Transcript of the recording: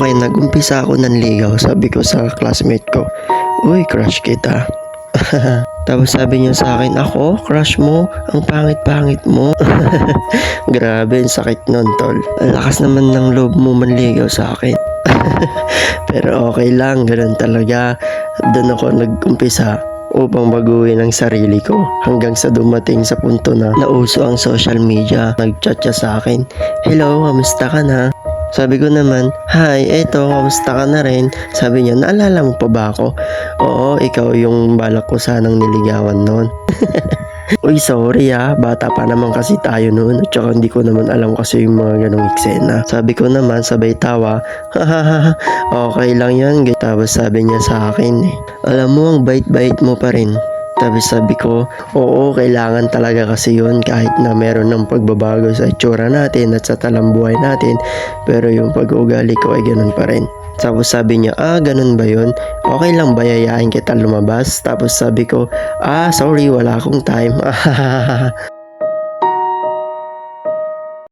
Okay, nag-umpisa ako ng ligaw. Sabi ko sa classmate ko, "Uy, crush kita." Tapos sabi niya sa akin, "Ako? Crush mo? Ang pangit-pangit mo." Grabe, ang sakit nun, tol. Ang lakas naman ng loob mo manligaw sa akin. Pero okay lang, ganun talaga. Doon ako nag-umpisa upang baguhin ang sarili ko hanggang sa dumating sa punto na nauso ang social media. Nag-chat siya sa akin, "Hello, kamusta ka na?" Sabi ko naman, "Hi, eto, kamusta ka na rin?" Sabi niya, "Naalala mo pa ba ako?" "Oo, ikaw yung balak ko sanang niligawan noon." Uy, sorry bata pa naman kasi tayo noon at saka hindi ko naman alam kasi yung mga ganong eksena. Sabi ko naman sabay tawa, "Hahaha, okay lang yan." Tapos sabi niya sa akin, "Alam mo, ang bait-bait mo pa rin." Tapos sabi ko, "Oo, kailangan talaga kasi yun kahit na meron ng pagbabago sa itsura natin at sa talambuhay natin, pero yung pag-uugali ko ay ganun pa rin." Tapos sabi niya, "Ganun ba yun? Okay lang ba yayain kita lumabas?" Tapos sabi ko, "Sorry, wala akong time."